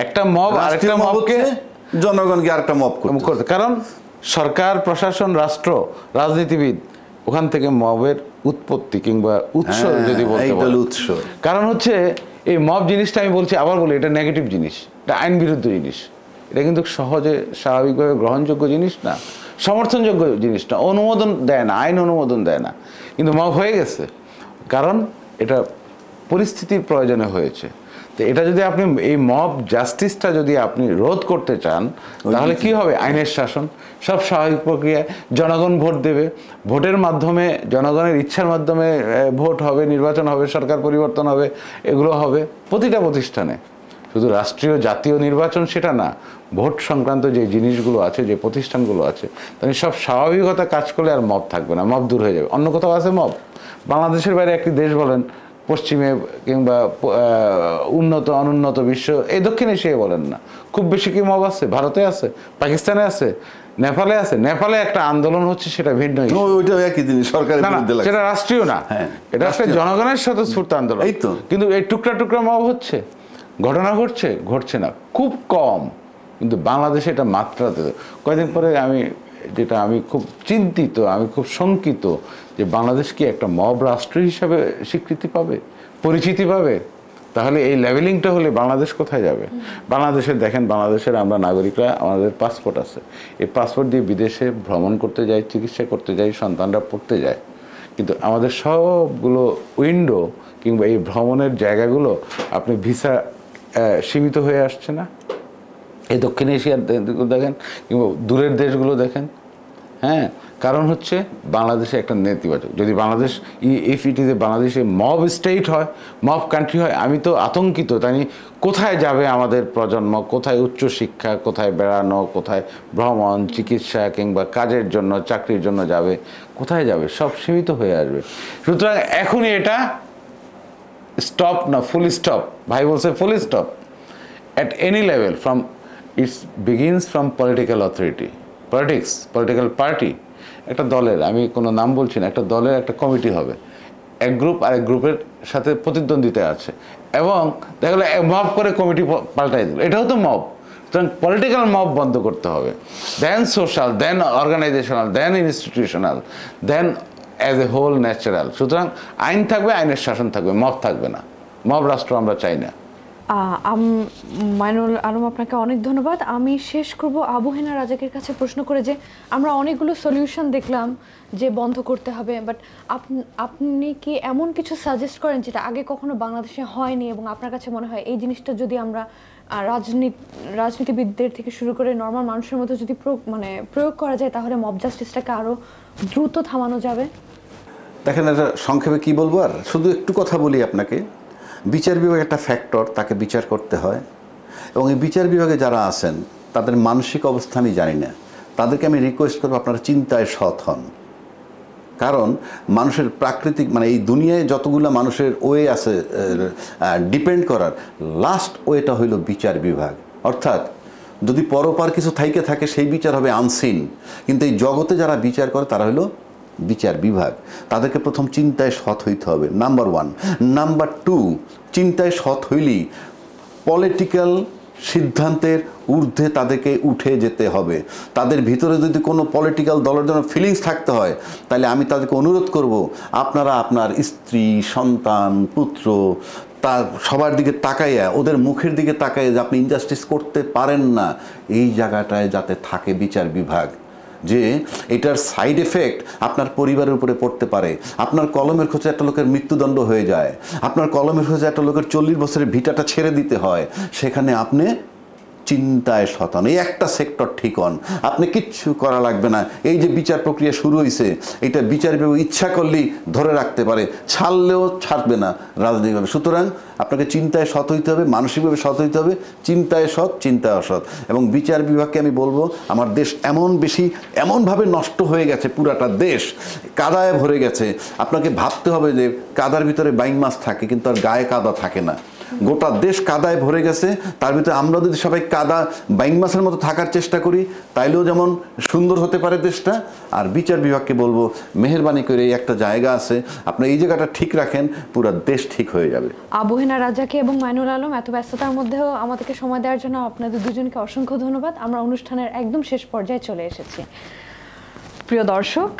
Speaker 3: একটা মব আরেকটা মবকে,
Speaker 2: জনগণকে আরেকটা মব করতে,
Speaker 3: কারণ সরকার, প্রশাসন, রাষ্ট্র, রাজনীতিবিদ, ওখান থেকে মবের উৎপত্তি কিংবা উৎস যদি বলতে পারেন, উৎস। কারণ হচ্ছে এই মব জিনিসটা, আমি বলছি, আবার বলি, এটা নেগেটিভ জিনিস, এটা আইন বিরুদ্ধ জিনিস, এটা কিন্তু সহজে স্বাভাবিকভাবে গ্রহণযোগ্য জিনিস না, সমর্থনযোগ্য জিনিস না, অনুমোদন দেয় না, আইন অনুমোদন দেয় না, কিন্তু মব হয়ে গেছে কারণ এটা পরিস্থিতির প্রয়োজনে হয়েছে। তো এটা যদি আপনি এই মব জাস্টিসটা যদি আপনি রোধ করতে চান, তাহলে কি হবে? আইনের শাসন, সব স্বাভাবিক প্রক্রিয়ায় জনগণ ভোট দেবে, ভোটের মাধ্যমে, জনগণের ইচ্ছার মাধ্যমে ভোট হবে, নির্বাচন হবে, সরকার পরিবর্তন হবে, এগুলো হবে প্রতিটা প্রতিষ্ঠানে। শুধু রাষ্ট্রীয় জাতীয় নির্বাচন সেটা না, ভোট সংক্রান্ত যে জিনিসগুলো আছে, যে প্রতিষ্ঠানগুলো আছে, তাহলে সব স্বাভাবিকতা কাজ করলে আর মব থাকবে না, মব দূর হয়ে যাবে। অন্য কোথাও আছে মব? বাংলাদেশের বাইরে একটি দেশ বলেন, পশ্চিমে কিংবা উন্নত অনুন্নত বিশ্ব, এই দক্ষিণ এশিয়ায় বলেন না, খুব বেশি কি মব আছে? ভারতে আছে, পাকিস্তানে আছে, নেপালে আছে। নেপালে একটা আন্দোলন হচ্ছে, সেটা ভিন্ন, সেটা রাষ্ট্রীয় না, এটা একটা জনগণের স্বতঃস্ফূর্ত আন্দোলন। কিন্তু এই টুকরা টুকরা মব হচ্ছে, ঘটনা ঘটছে না, খুব কম। কিন্তু বাংলাদেশে এটা মাত্রাতে, কয়েকদিন পরে আমি খুব চিন্তিত, আমি খুব শঙ্কিত যে বাংলাদেশ কি একটা মব রাষ্ট্র হিসাবে স্বীকৃতি পাবে, পরিচিতি পাবে? তাহলে এই লেভেলিংটা হলে বাংলাদেশ কোথায় যাবে? বাংলাদেশের দেখেন, বাংলাদেশের আমরা নাগরিকরা, আমাদের পাসপোর্ট আছে, এই পাসপোর্ট দিয়ে বিদেশে ভ্রমণ করতে যাই, চিকিৎসা করতে যাই, সন্তানরা পড়তে যায়, কিন্তু আমাদের সবগুলো উইন্ডো কিংবা এই ভ্রমণের জায়গাগুলো আপনি ভিসা সীমিত হয়ে আসছে না? এই দক্ষিণ এশিয়ার দেখেন কিংবা দূরের দেশগুলো দেখেন, হ্যাঁ, কারণ হচ্ছে বাংলাদেশে একটা নেতিবাচক। যদি Bangladesh, if it is a বাংলাদেশে মব স্টেট হয়, মব কান্ট্রি হয়, আমি তো আতঙ্কিত। তাই কোথায় যাবে আমাদের প্রজন্ম? কোথায় উচ্চশিক্ষা, কোথায় বেড়ানো, কোথায় ভ্রমণ, চিকিৎসা কিংবা কাজের জন্য, চাকরির জন্য যাবে, কোথায় যাবে? সব সীমিত হয়ে আসবে। সুতরাং এখনই এটা স্টপ না, ফুল স্টপ। ভাই বলছে full stop at any level, from its begins from political authority, politics, political party. একটা দলের, আমি কোনো নাম বলছি না, একটা দলের একটা কমিটি হবে, এক গ্রুপ আরেক গ্রুপের সাথে প্রতিদ্বন্দ্বিতায় আছে, এবং দেখা গেলো মব করে কমিটি পাল্টাই দিল, এটাও তো মব। সুতরাং পলিটিক্যাল মব বন্ধ করতে হবে, then social, then organisational, then institutional, then as a whole natural. সুতরাং আইন থাকবে, আইনের শাসন থাকবে, মব থাকবে না। মব রাষ্ট্র আমরা চাই না।
Speaker 1: মাইনুল আলম, আপনাকে অনেক ধন্যবাদ। আমি শেষ করব আবু হেনা রাজাকের কাছে প্রশ্ন করে যে আমরা অনেকগুলো সলিউশন দেখলাম যে বন্ধ করতে হবে, বাট আপনি কি এমন কিছু সাজেস্ট করেন যেটা আগে কখনো বাংলাদেশে হয়নি, এবং আপনার কাছে মনে হয় এই জিনিসটা যদি আমরা রাজনীতিবিদদের থেকে শুরু করে নর্মাল মানুষের মধ্যে যদি প্রয়োগ করা যায়, তাহলে মব জাস্টিসটাকে আরও দ্রুত থামানো যাবে?
Speaker 2: দেখেন, এটা সংক্ষেপে কি বলবো, আর শুধু একটু কথা বলি আপনাকে। বিচার বিভাগ একটা ফ্যাক্টর, তাকে বিচার করতে হয়, এবং এই বিচার বিভাগে যারা আছেন তাদের মানসিক অবস্থানই জানি না। তাদেরকে আমি রিকোয়েস্ট করবো, আপনারা চিন্তায় সৎ হন। কারণ মানুষের প্রাকৃতিক এই দুনিয়ায় যতগুলো মানুষের ওয়ে আছে ডিপেন্ড করার, লাস্ট ওয়েটা হইল বিচার বিভাগ। অর্থাৎ যদি পরপার কিছু থাইকে থাকে সেই বিচার হবে আনসিন, কিন্তু এই জগতে যারা বিচার করে তারা হলো বিচার বিভাগ। তাদেরকে প্রথম চিন্তায় সৎ হইতে হবে, নাম্বার 1। নাম্বার 2, চিন্তায় সৎ হইলেই পলিটিক্যাল সিদ্ধান্তের ঊর্ধ্বে তাদেরকে উঠে যেতে হবে। তাদের ভিতরে যদি কোনো পলিটিক্যাল দলের জন্য ফিলিংস থাকতে হয়, তাহলে আমি তাদেরকে অনুরোধ করব, আপনারা আপনার স্ত্রী, সন্তান, পুত্র, তার সবার দিকে তাকাইয়া, ওদের মুখের দিকে তাকাইয়া যে আপনি ইনজাস্টিস করতে পারেন না, এই জায়গাটায় যাতে থাকে বিচার বিভাগ। যে এটার সাইড এফেক্ট আপনার পরিবারের উপরে পড়তে পারে। আপনার কলমের খোঁজে একটা লোকের মৃত্যুদণ্ড হয়ে যায়, আপনার কলমের খোঁজে একটা লোকের 40 বছরের ভিটাটা ছেড়ে দিতে হয়। সেখানে আপনি চিন্তায় শতান, এই একটা সেক্টর ঠিক হন, আপনি কিচ্ছু করা লাগবে না। এই যে বিচার প্রক্রিয়া শুরু হয়েছে, এটা বিচার বিভাগ ইচ্ছা করলেই ধরে রাখতে পারে, ছাড়লেও ছাড়বে না রাজনৈতিকভাবে। সুতরাং আপনাকে চিন্তায় সৎ হইতে হবে, মানসিকভাবে সৎ হইতে হবে, চিন্তায় সৎ, চিন্তায় অসৎ। এবং বিচার বিভাগকে আমি বলবো, আমার দেশ এমনভাবে নষ্ট হয়ে গেছে, পুরাটা দেশ কাদায় ভরে গেছে। আপনাকে ভাবতে হবে যে কাদার ভিতরে বাইং মাছ থাকে, কিন্তু আর গায়ে কাদা থাকে না। গোটা দেশ কাদায় ভরে গেছে, তার ভিতরে আমরা যদি সবাই কাদা বাইং মাছের মতো থাকার চেষ্টা করি, তাইলেও যেমন সুন্দর হতে পারে দেশটা। আর বিচার বিভাগকে বলবো, মেহেরবানি করে এই একটা জায়গা আছে, আপনি এই জায়গাটা ঠিক রাখেন, পুরো দেশ ঠিক হয়ে যাবে।
Speaker 1: আবু হেনা রাজাকে এবং মাইনুল আলম, এত ব্যস্ততার মধ্যেও আমাদেরকে সময় দেওয়ার জন্য আপনাদের দুজনকে অসংখ্য ধন্যবাদ। আমরা অনুষ্ঠানের একদম শেষ পর্যায়ে চলে এসেছি। প্রিয় দর্শক,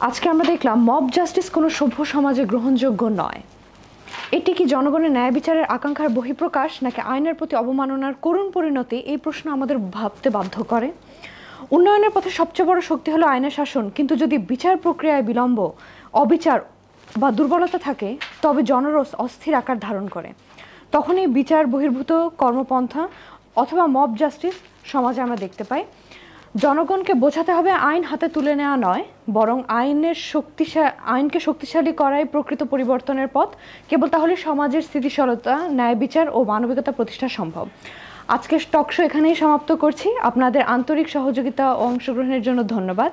Speaker 1: আজকে আমরা দেখলাম মব জাস্টিস কোনো সভ্য সমাজে গ্রহণযোগ্য নয়। এটি কি জনগণের ন্যায় বিচারের আকাঙ্ক্ষার বহিঃপ্রকাশ, নাকি আইনের প্রতি অবমাননার করুণ পরিণতি? এই প্রশ্ন আমাদের ভাবতে বাধ্য করে। উন্নয়নের পথে সবচেয়ে বড় শক্তি হলো আইনের শাসন, কিন্তু যদি বিচার প্রক্রিয়ায় বিলম্ব, অবিচার বা দুর্বলতা থাকে, তবে জনরোষ অস্থির আকার ধারণ করে। তখনই বিচার বহির্ভূত কর্মপন্থা অথবা মব জাস্টিস সমাজে আমরা দেখতে পাই। জনগণকে বোঝাতে হবে আইন হাতে তুলে নেওয়া নয়, বরং আইনকে শক্তিশালী করাই প্রকৃত পরিবর্তনের পথ। কেবল তাহলে সমাজের স্থিতিশীলতা, ন্যায় বিচার ও মানবিকতা প্রতিষ্ঠা সম্ভব। আজকের টকশো এখানেই সমাপ্ত করছি। আপনাদের আন্তরিক সহযোগিতা ও অংশগ্রহণের জন্য ধন্যবাদ।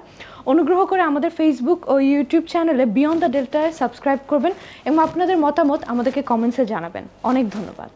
Speaker 1: অনুগ্রহ করে আমাদের ফেসবুক ও ইউটিউব চ্যানেলে বিয়ন্ড দ্য ডেল্টায় সাবস্ক্রাইব করবেন এবং আপনাদের মতামত আমাদেরকে কমেন্টসে জানাবেন। অনেক ধন্যবাদ।